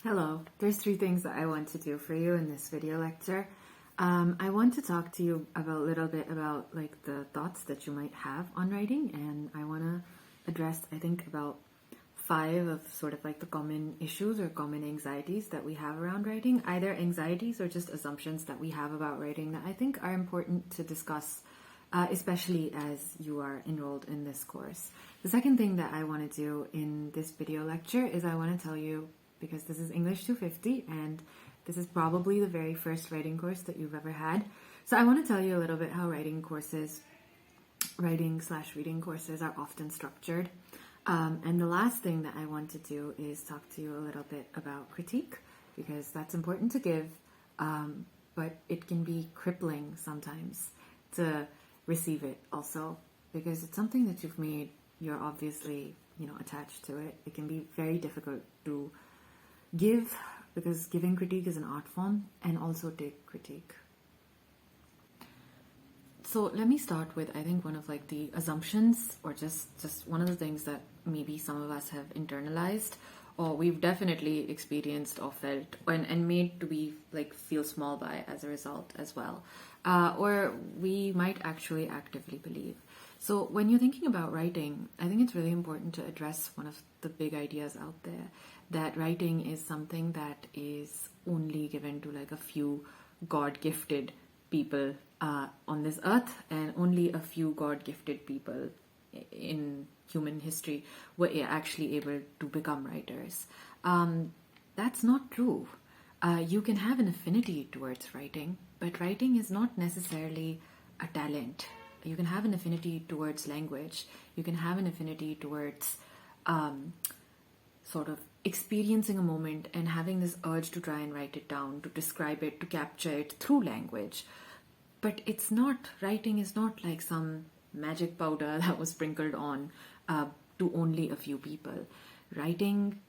Hello, there's three things that I want to do for you in this video lecture. I want to talk to you about a little bit about like the thoughts that you might have on writing, and I want to address, I think, about 5 of sort of like the common issues or common anxieties that we have around writing, either anxieties or just assumptions that we have about writing that I think are important to discuss, especially as you are enrolled in this course. The second thing that I want to do in this video lecture is I want to tell you, because this is English 250 and this is probably the very first writing course that you've ever had. So I want to tell you a little bit how writing/reading courses are often structured. And the last thing that I want to do is talk to you a little bit about critique, because that's important to give, but it can be crippling sometimes to receive it also, because it's something that you've made, you're obviously, attached to it. It can be very difficult to give, because giving critique is an art form, and also take critique. So let me start with, I think, one of like the assumptions, or just one of the things that maybe some of us have internalized, or we've definitely experienced or felt and made to be like feel small by as a result as well, or we might actually actively believe. So when you're thinking about writing, I think it's really important to address one of the big ideas out there, that writing is something that is only given to like a few God-gifted people on this earth, and only a few God-gifted people in human history were actually able to become writers. That's not true. You can have an affinity towards writing, but writing is not necessarily a talent. You can have an affinity towards language. You can have an affinity towards sort of experiencing a moment and having this urge to try and write it down, to describe it, to capture it through language. But writing is not like some magic powder that was sprinkled on to only a few people. Writing,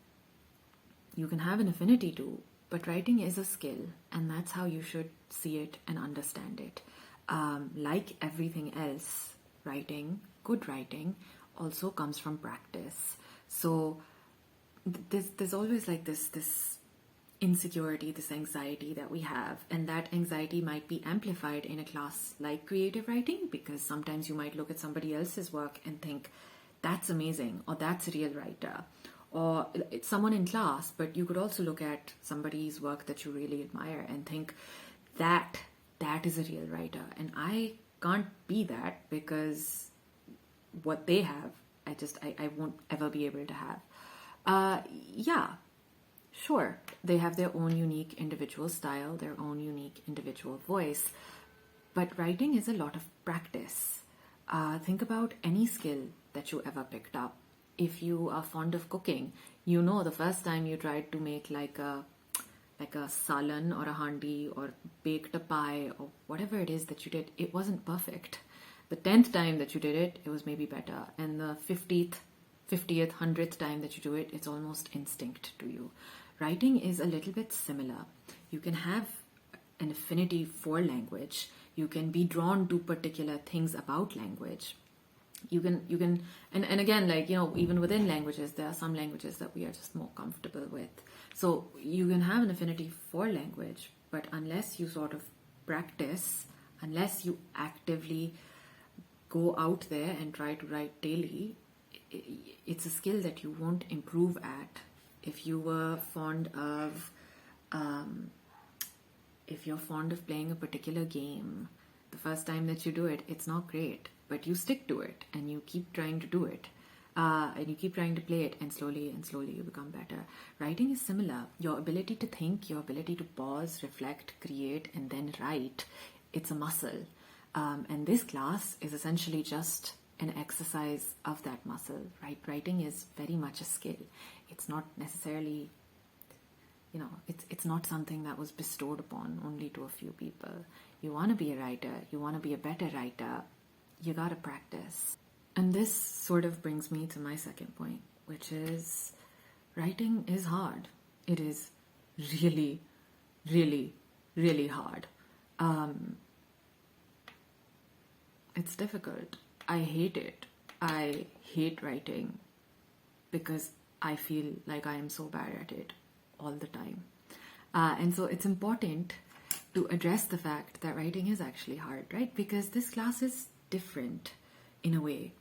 you can have an affinity to, but writing is a skill, and that's how you should see it and understand it. Like everything else, good writing, also comes from practice. So there's always like this insecurity, this anxiety that we have, and that anxiety might be amplified in a class like creative writing, because sometimes you might look at somebody else's work and think, that's amazing, or that's a real writer, or it's someone in class, but you could also look at somebody's work that you really admire and think, that is a real writer, and I can't be that, because what they have, I won't ever be able to have. Sure, they have their own unique individual style, their own unique individual voice, but writing is a lot of practice. Think about any skill that you ever picked up. If you are fond of cooking, the first time you tried to make like a salan or a handi, or baked a pie, or whatever it is that you did, it wasn't perfect. The 10th time that you did it, it was maybe better. And the 50th, 100th time that you do it, it's almost instinct to you. Writing is a little bit similar. You can have an affinity for language. You can be drawn to particular things about language. You can, and again, like, even within languages, there are some languages that we are just more comfortable with. So you can have an affinity for language, but unless you sort of practice, unless you actively go out there and try to write daily, it's a skill that you won't improve at. If you were fond of, if you're fond of playing a particular game, the first time that you do it, it's not great, but you stick to it and you keep trying to do it, and you keep trying to play it, and slowly you become better. Writing is similar. Your ability to think, your ability to pause, reflect, create, and then write, it's a muscle. And this class is essentially just an exercise of that muscle, right? Writing is very much a skill. It's not necessarily, it's not something that was bestowed upon only to a few people. You want to be a writer, you want to be a better writer, you got to practice. And this sort of brings me to my second point, which is writing is hard. It is really, really, really hard. It's difficult. I hate it. I hate writing because I feel like I am so bad at it all the time. And so it's important to address the fact that writing is actually hard, right? Because this class is different in a way.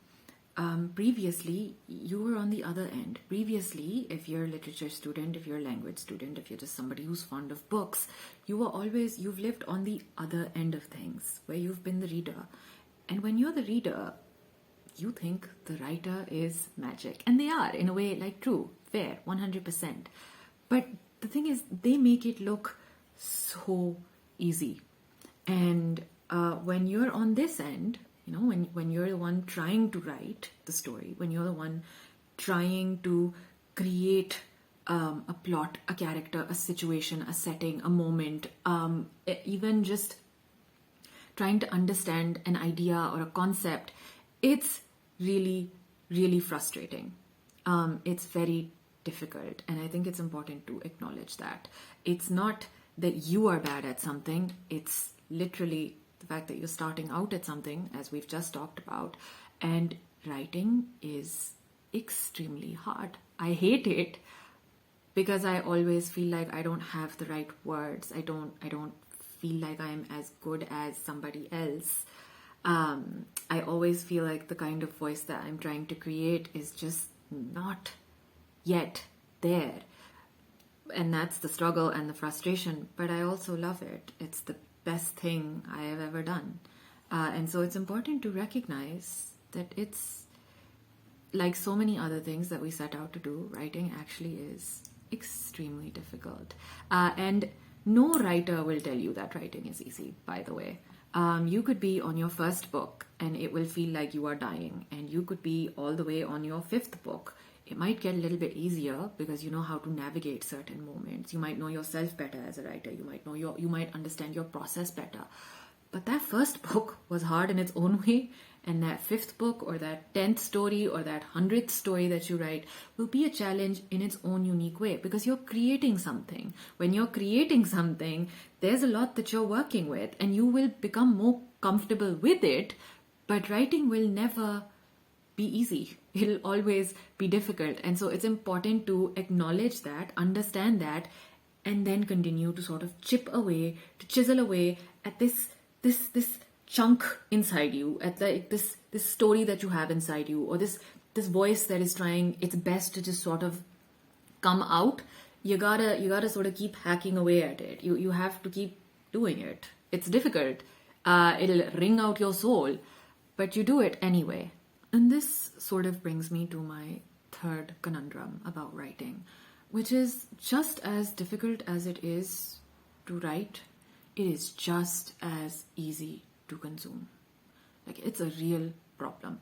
Previously, you were on the other end. Previously, if you're a literature student, if you're a language student, if you're just somebody who's fond of books, you've lived on the other end of things, where you've been the reader. And when you're the reader, you think the writer is magic. And they are, in a way, like true, fair, 100%. But the thing is, they make it look so easy. And when you're on this end, when you're the one trying to write the story, when you're the one trying to create a plot, a character, a situation, a setting, a moment, even just trying to understand an idea or a concept, it's really, really frustrating. It's very difficult, and I think it's important to acknowledge that. It's not that you are bad at something, it's literally the fact that you're starting out at something, as we've just talked about, and writing is extremely hard. I hate it because I always feel like I don't have the right words. I don't feel like I'm as good as somebody else. I always feel like the kind of voice that I'm trying to create is just not yet there. And that's the struggle and the frustration, but I also love it. It's the best thing I have ever done. And so it's important to recognize that it's like so many other things that we set out to do, writing actually is extremely difficult. And no writer will tell you that writing is easy, by the way. You could be on your first book and it will feel like you are dying. And you could be all the way on your fifth book. It might get a little bit easier because you know how to navigate certain moments. You might know yourself better as a writer. You might understand your process better. But that first book was hard in its own way, and that fifth book or that 10th story or that 100th story that you write will be a challenge in its own unique way because you're creating something. When you're creating something, there's a lot that you're working with and you will become more comfortable with it, but writing will never be easy. It'll always be difficult. And so it's important to acknowledge that, understand that, and then continue to sort of chip away, to chisel away at this chunk inside you, at this story that you have inside you, or this voice that is trying its best to just sort of come out. You gotta sort of keep hacking away at it. You have to keep doing it. It's difficult. It'll wring out your soul, but you do it anyway. And this sort of brings me to my third conundrum about writing, which is just as difficult as it is to write, it is just as easy to consume. Like, it's a real problem.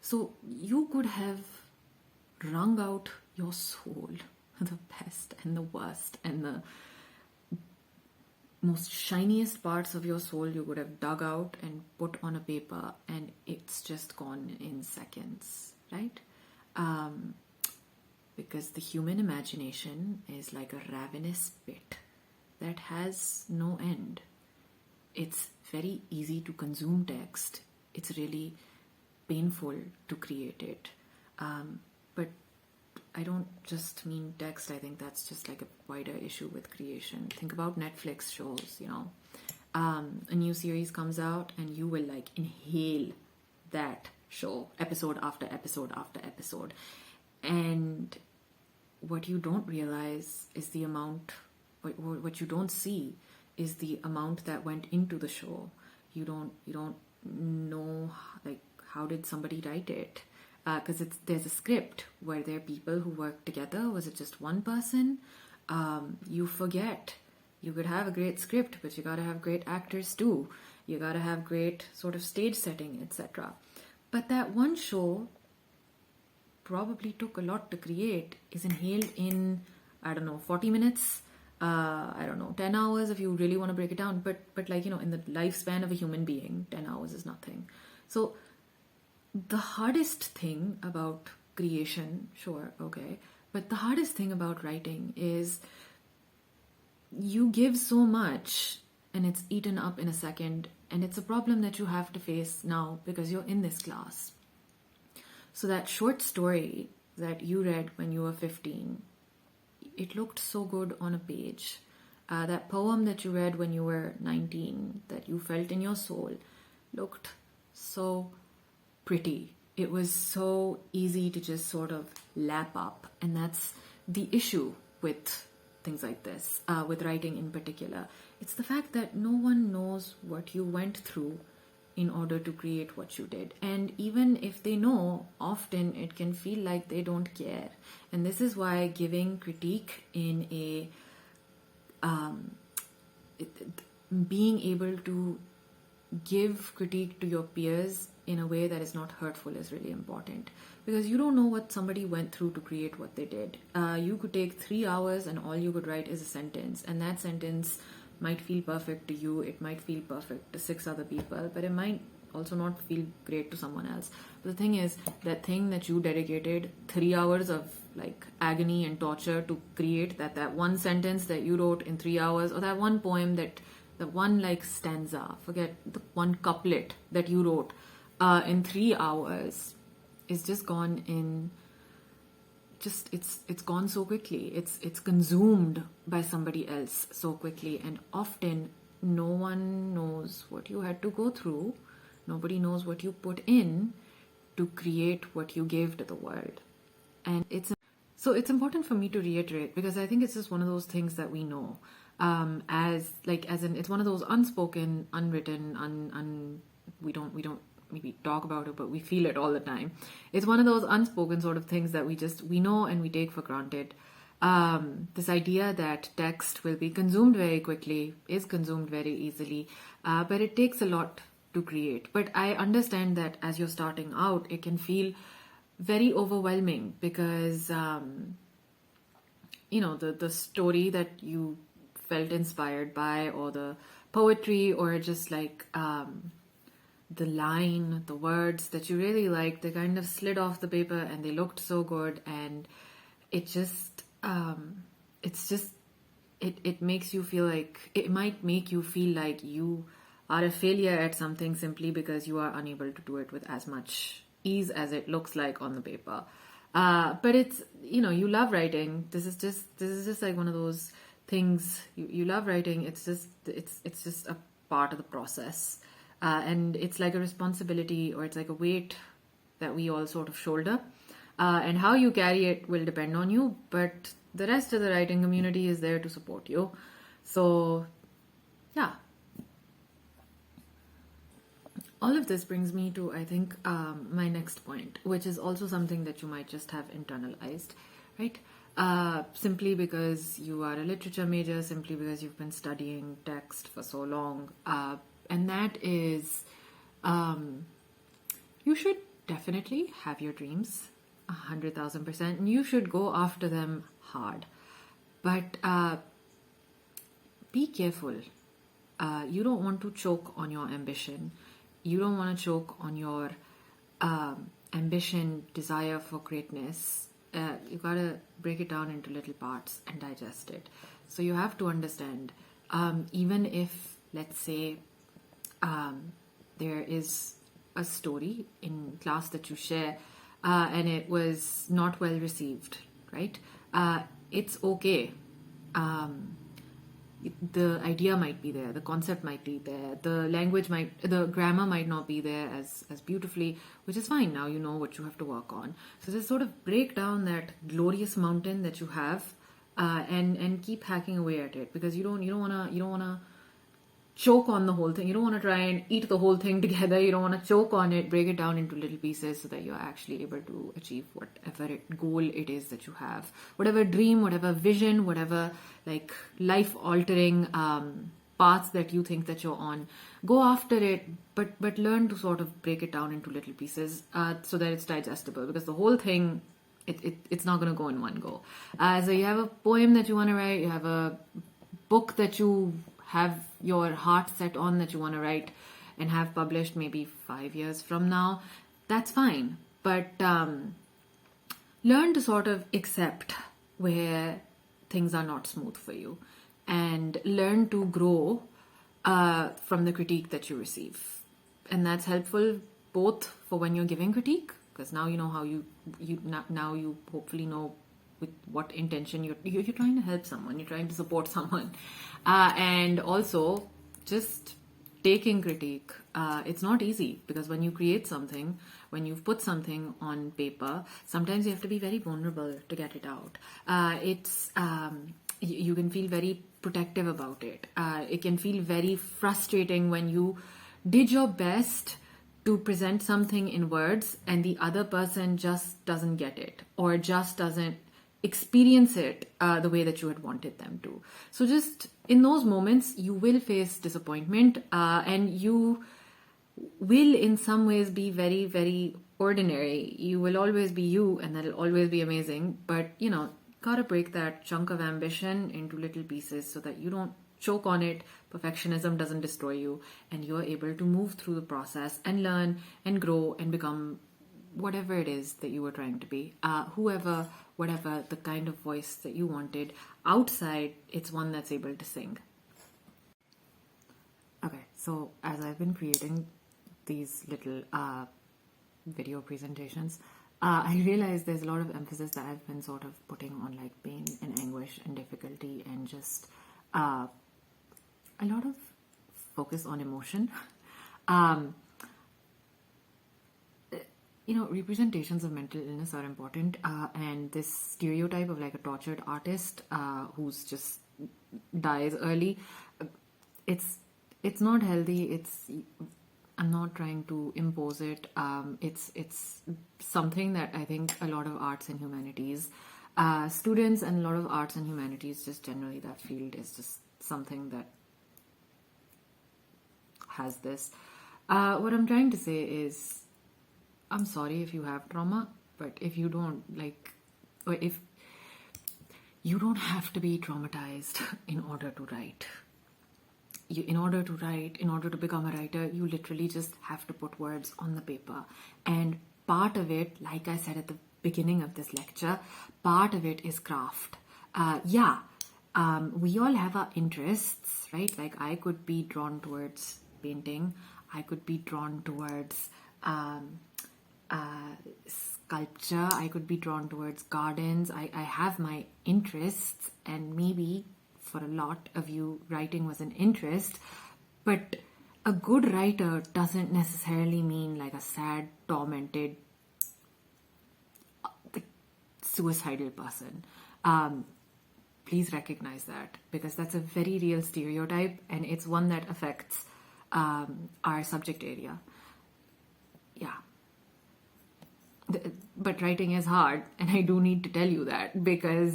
So you could have wrung out your soul, the best and the worst and the most shiniest parts of your soul you would have dug out and put on a paper, and it's just gone in seconds, right? Because the human imagination is like a ravenous pit that has no end. It's very easy to consume text. It's really painful to create it. But I don't just mean text. I think that's just like a wider issue with creation. Think about Netflix shows, a new series comes out and you will like inhale that show episode after episode after episode. And what you don't realize is the amount, what you don't see is the amount that went into the show. You don't know, like, how did somebody write it? Because there's a script. Were there people who worked together? Was it just one person? You forget. You could have a great script, but you gotta have great actors too. You gotta have great sort of stage setting, etc. But that one show probably took a lot to create, is inhaled in, 40 minutes, 10 hours if you really want to break it down. But in the lifespan of a human being, 10 hours is nothing. So the hardest thing about creation, sure, okay, but the hardest thing about writing is you give so much and it's eaten up in a second, and it's a problem that you have to face now because you're in this class. So that short story that you read when you were 15, it looked so good on a page. That poem that you read when you were 19, that you felt in your soul, looked so pretty. It was so easy to just sort of lap up. And that's the issue with things like this, with writing in particular. It's the fact that no one knows what you went through in order to create what you did. And even if they know, often it can feel like they don't care. And this is why giving critique in a being able to give critique to your peers in a way that is not hurtful is really important, because you don't know what somebody went through to create what they did. You could take 3 hours and all you could write is a sentence, and that sentence might feel perfect to you, it might feel perfect to 6 other people, but it might also not feel great to someone else. But the thing is, that thing that you dedicated 3 hours of like agony and torture to create, that one sentence that you wrote in 3 hours, or that one poem, that the one like stanza, forget the one couplet that you wrote in 3 hours, is just gone in just it's gone so quickly. It's consumed by somebody else so quickly, and often no one knows what you had to go through. Nobody knows what you put in to create what you gave to the world. And it's important for me to reiterate, because I think it's just one of those things that we know, as in it's one of those unspoken, unwritten, we don't maybe talk about it, but we feel it all the time. It's one of those unspoken sort of things that we know and we take for granted. This idea that text will be consumed very quickly, is consumed very easily, but it takes a lot to create. But I understand that as you're starting out, it can feel very overwhelming, because the story that you felt inspired by, or the poetry, or just like the line, the words that you really liked, they kind of slid off the paper and they looked so good, and it makes you feel like, it might make you feel like you are a failure at something simply because you are unable to do it with as much ease as it looks like on the paper. But it's, you love writing. This is just like one of those things. You love writing. It's just a part of the process. And it's like a responsibility, or it's like a weight that we all sort of shoulder. And how you carry it will depend on you, but the rest of the writing community is there to support you. So, yeah. All of this brings me to, I think, my next point, which is also something that you might just have internalized, right? Simply because you are a literature major, simply because you've been studying text for so long. And that is, you should definitely have your dreams, 100,000%, and you should go after them hard. But be careful. You don't want to choke on your ambition. You don't want to choke on your ambition, desire for greatness. You gotta break it down into little parts and digest it. So you have to understand, even if, let's say, there is a story in class that you share and it was not well received, right? It's okay. The idea might be there, the concept might be there, the grammar might not be there as beautifully, which is fine. Now you know what you have to work on. So just sort of break down that glorious mountain that you have, and keep hacking away at it, because you don't wanna choke on the whole thing. You don't want to try and eat the whole thing together. You don't want to choke on it. Break it down into little pieces so that you're actually able to achieve whatever goal it is that you have, whatever dream, whatever vision, whatever like life-altering paths that you think that you're on. Go after it, but learn to sort of break it down into little pieces so that it's digestible. Because the whole thing, it's not going to go in one go. So you have a poem that you want to write. You have a book that you have your heart set on that you want to write and have published maybe 5 years from now. That's fine. But learn to sort of accept where things are not smooth for you, and learn to grow from the critique that you receive. And that's helpful both for when you're giving critique, because now you know how now you hopefully know with what intention you're trying to help someone, you're trying to support someone. And also just taking critique. It's not easy, because when you create something, when you've put something on paper, sometimes you have to be very vulnerable to get it out. You can feel very protective about it. It can feel very frustrating when you did your best to present something in words and the other person just doesn't get it, or just doesn't experience it the way that you had wanted them to. So just in those moments, you will face disappointment, and you will in some ways be very, very ordinary. You will always be you, and that'll always be amazing. But, gotta break that chunk of ambition into little pieces so that you don't choke on it, perfectionism doesn't destroy you, and you're able to move through the process and learn and grow and become whatever it is that you were trying to be, whatever the kind of voice that you wanted. Outside, it's one that's able to sing. Okay, so as I've been creating these little video presentations, I realize there's a lot of emphasis that I've been sort of putting on like pain and anguish and difficulty, and just a lot of focus on emotion. Representations of mental illness are important, and this stereotype of like a tortured artist who's just dies early, it's not healthy. I'm not trying to impose it. It's something that I think a lot of arts and humanities students, and a lot of arts and humanities, just generally that field, is just something that has this. What I'm trying to say is, I'm sorry if you have trauma, but if you don't, or if you don't have to be traumatized in order to write. In order to become a writer, you literally just have to put words on the paper. And part of it, like I said at the beginning of this lecture, part of it is craft. We all have our interests, right? Like I could be drawn towards painting. I could be drawn towards sculpture. I could be drawn towards gardens. I have my interests, and maybe for a lot of you, writing was an interest, but a good writer doesn't necessarily mean like a sad, tormented, suicidal person. Please recognize that, because that's a very real stereotype, and it's one that affects our subject area. Yeah. But writing is hard, and I do need to tell you that, because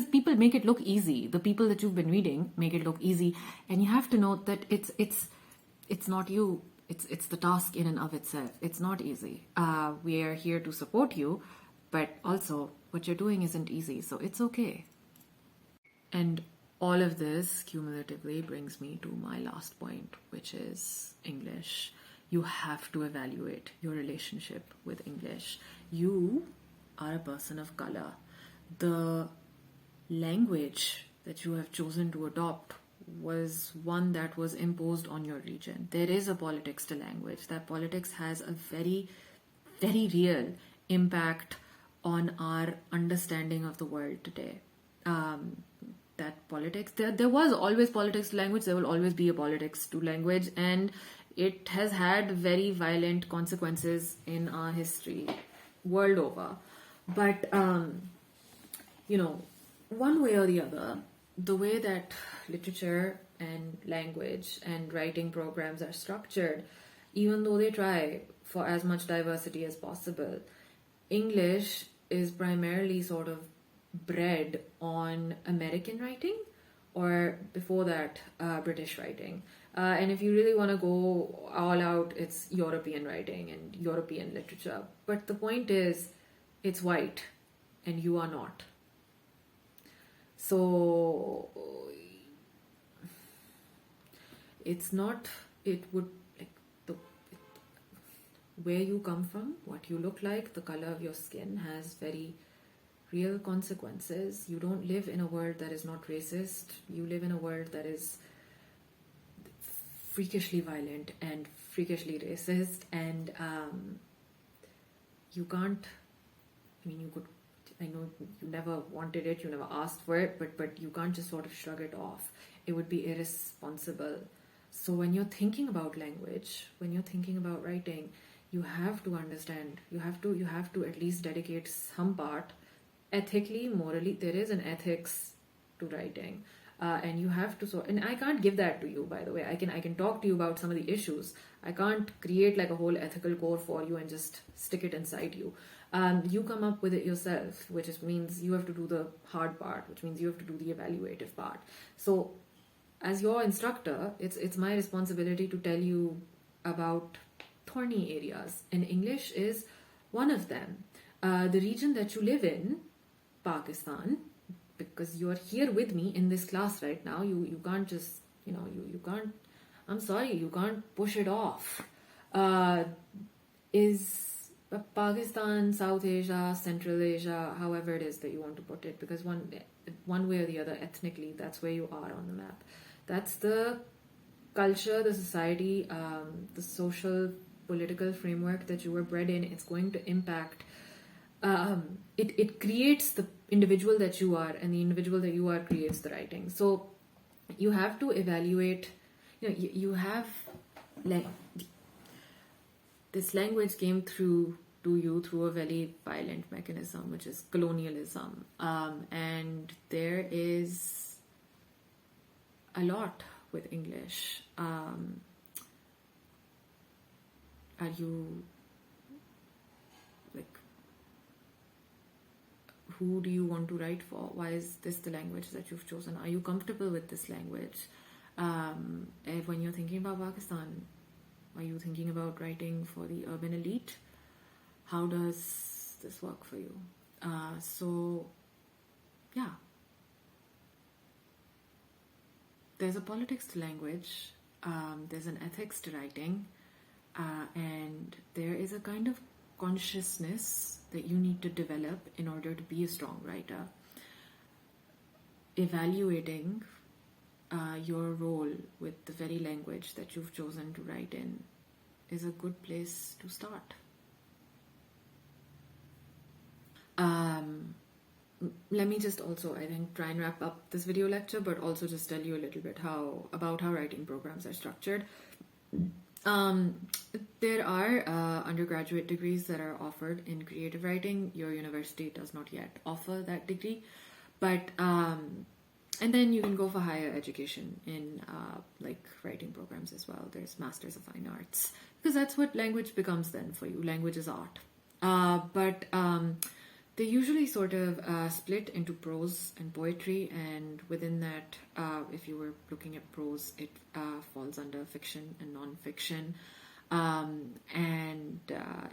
people make it look easy. The people that you've been reading make it look easy, and you have to know that it's not you. It's the task in and of itself. It's not easy. We are here to support you, but also what you're doing isn't easy, so it's okay. And all of this cumulatively brings me to my last point, which is English. You have to evaluate your relationship with English. You are a person of color. The language that you have chosen to adopt was one that was imposed on your region. There is a politics to language. That politics has a very, very real impact on our understanding of the world today. That politics, there was always politics to language. There will always be a politics to language, and it has had very violent consequences in our history, world over. But, one way or the other, the way that literature and language and writing programs are structured, even though they try for as much diversity as possible, English is primarily sort of bred on American writing, or before that, British writing. And if you really want to go all out, it's European writing and European literature. But the point is, it's white and you are not. So it's not, where you come from, what you look like, the color of your skin has very real consequences. You don't live in a world that is not racist. You live in a world that is freakishly violent and freakishly racist, and you can't, you could I know you never wanted it, you never asked for it, but you can't just sort of shrug it off. It would be irresponsible. So when you're thinking about language, when you're thinking about writing, you have to understand. You have to at least dedicate some part, ethically, morally. There is an ethics to writing, and you have to. And I can't give that to you, by the way. I can talk to you about some of the issues. I can't create like a whole ethical core for you and just stick it inside you. You come up with it yourself, which means you have to do the hard part, which means you have to do the evaluative part. So as your instructor, it's my responsibility to tell you about thorny areas, and English is one of them. The region that you live in, Pakistan, because you're here with me in this class right now, you can't just, you can't, I'm sorry, you can't push it off. Is Pakistan, South Asia, Central Asia, however it is that you want to put it, because one way or the other, ethnically, that's where you are on the map. That's the culture, the society, the social, political framework that you were bred in. It's going to impact. It creates the individual that you are, and the individual that you are creates the writing. So you have to evaluate. You have like this language came through to you through a very violent mechanism, which is colonialism, and there is a lot with English. Are you like, who do you want to write for? Why is this the language that you've chosen? Are you comfortable with this language? And when you're thinking about Pakistan, are you thinking about writing for the urban elite? How does this work for you? So, yeah. There's a politics to language, there's an ethics to writing, and there is a kind of consciousness that you need to develop in order to be a strong writer. Evaluating your role with the very language that you've chosen to write in is a good place to start. Let me just also, I think, try and wrap up this video lecture, but also just tell you a little bit about how writing programs are structured. There are undergraduate degrees that are offered in creative writing. Your university does not yet offer that degree, but and then you can go for higher education in like writing programs as well. There's Masters of Fine Arts, because that's what language becomes then for you. Language is art. But they usually sort of split into prose and poetry, and within that, if you were looking at prose, it falls under fiction and non-fiction, and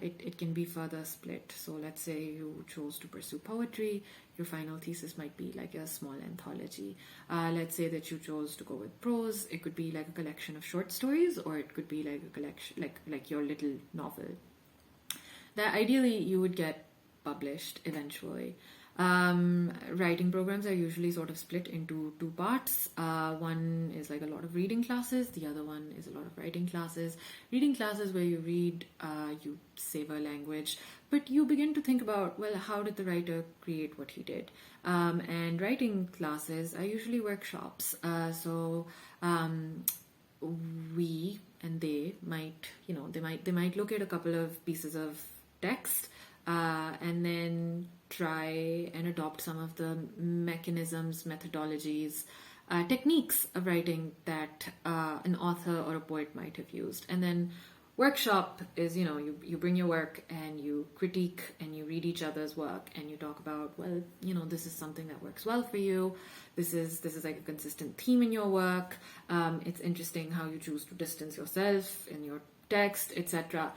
it can be further split. So let's say you chose to pursue poetry, your final thesis might be like a small anthology. Let's say that you chose to go with prose, it could be like a collection of short stories, or it could be like a collection, like your little novel that ideally you would get published eventually. Writing programs are usually sort of split into two parts. One is like a lot of reading classes, the other one is a lot of writing classes. Reading classes where you read, you savor language, but you begin to think about, well, how did the writer create what he did? And writing classes are usually workshops. So we and they might, they might look at a couple of pieces of text, and then try and adopt some of the mechanisms, methodologies, techniques of writing that an author or a poet might have used. And then workshop is, you bring your work and you critique and you read each other's work and you talk about, well, this is something that works well for you. This is like a consistent theme in your work. It's interesting how you choose to distance yourself in your text, etc.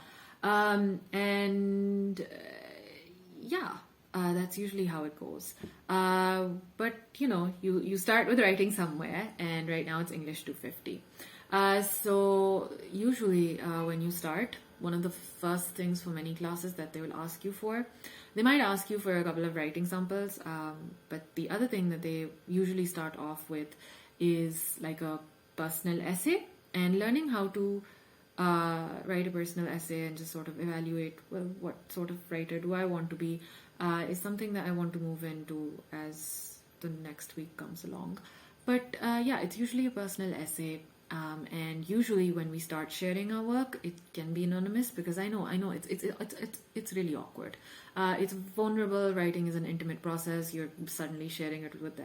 That's usually how it goes. But you start with writing somewhere, and right now it's English 250. So usually when you start, one of the first things for many classes that they will ask you for, they might ask you for a couple of writing samples, but the other thing that they usually start off with is like a personal essay, and learning how to write a personal essay and just sort of evaluate, well, what sort of writer do I want to be? is something that I want to move into as the next week comes along. But yeah, it's usually a personal essay. And usually when we start sharing our work, it can be anonymous because I know it's really awkward. It's vulnerable. Writing is an intimate process. You're suddenly sharing it with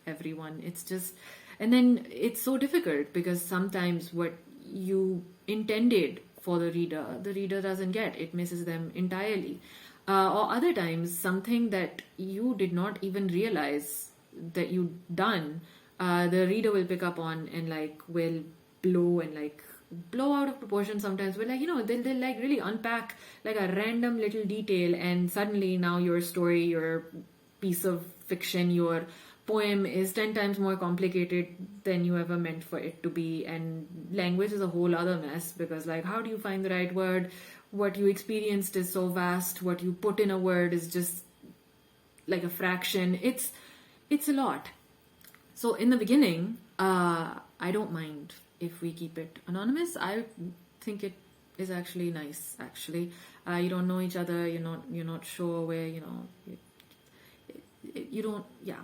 everyone. It's just, and then it's so difficult because sometimes what you intended for the reader doesn't get. It misses them entirely. Or other times, something that you did not even realize that you done, the reader will pick up on and like will blow out of proportion sometimes. But like, they'll like really unpack like a random little detail, and suddenly now your story, your piece of fiction, your poem is 10 times more complicated than you ever meant for it to be. And language is a whole other mess because like, how do you find the right word? What you experienced is so vast. What you put in a word is just like a fraction. It's a lot. So in the beginning, I don't mind if we keep it anonymous. I think it is actually nice. Actually, you don't know each other. You're not sure where you don't. Yeah.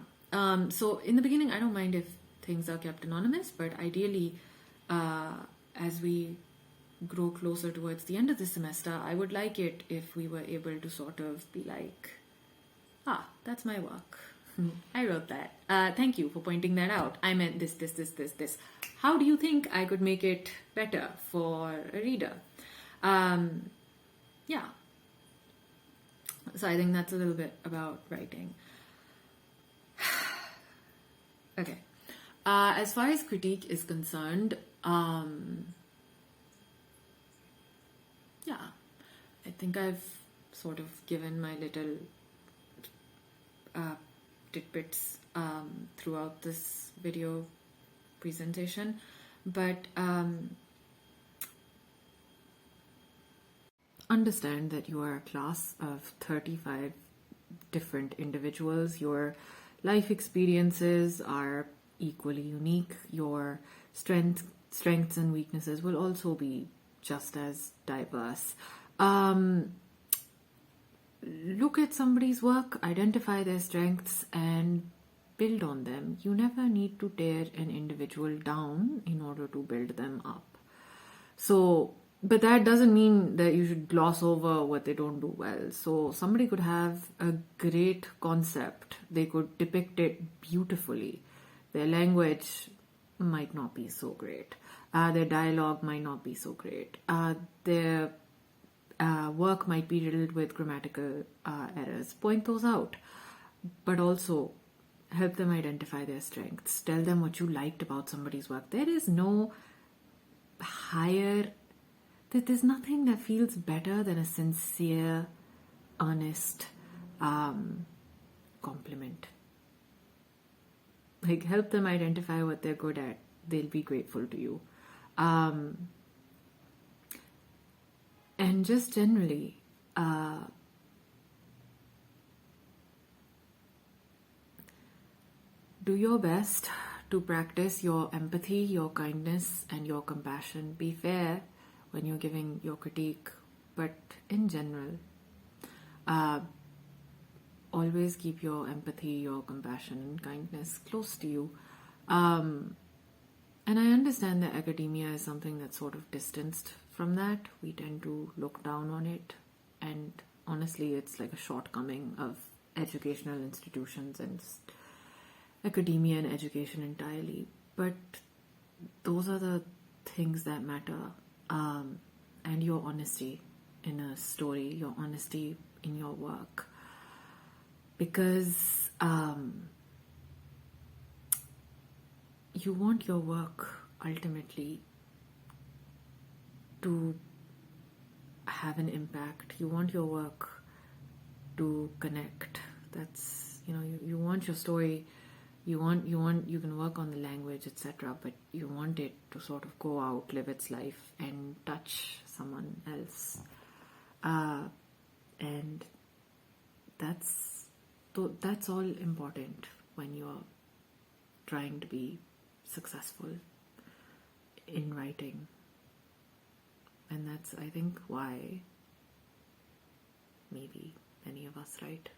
So in the beginning, I don't mind if things are kept anonymous. But ideally, as we grow closer towards the end of the semester, I would like it if we were able to sort of be like, that's my work. I wrote that. Thank you for pointing that out. I meant this. How do you think I could make it better for a reader? Yeah. So I think that's a little bit about writing. Okay. As far as critique is concerned, yeah, I think I've sort of given my little tidbits throughout this video presentation, but understand that you are a class of 35 different individuals. Your life experiences are equally unique. Your strengths and weaknesses will also be just as diverse. Look at somebody's work, identify their strengths, and build on them. You never need to tear an individual down in order to build them up. So, but that doesn't mean that you should gloss over what they don't do well. So somebody could have a great concept. They could depict it beautifully. Their language might not be so great. Their dialogue might not be so great. Their work might be riddled with grammatical errors. Point those out, but also help them identify their strengths. Tell them what you liked about somebody's work. There is no there's nothing that feels better than a sincere, honest compliment. Like, help them identify what they're good at. They'll be grateful to you. And just generally, do your best to practice your empathy, your kindness, and your compassion. Be fair when you're giving your critique, but in general, always keep your empathy, your compassion, and kindness close to you. And I understand that academia is something that's sort of distanced from that. We tend to look down on it, and honestly, it's like a shortcoming of educational institutions and academia and education entirely. But those are the things that matter, and your honesty in a story, your honesty in your work, because you want your work ultimately to have an impact. You want your work to connect. That's, you want your story, you can work on the language, etc., but you want it to sort of go out, live its life, and touch someone else. And that's all important when you're trying to be successful in writing. And that's, I think, why maybe many of us write.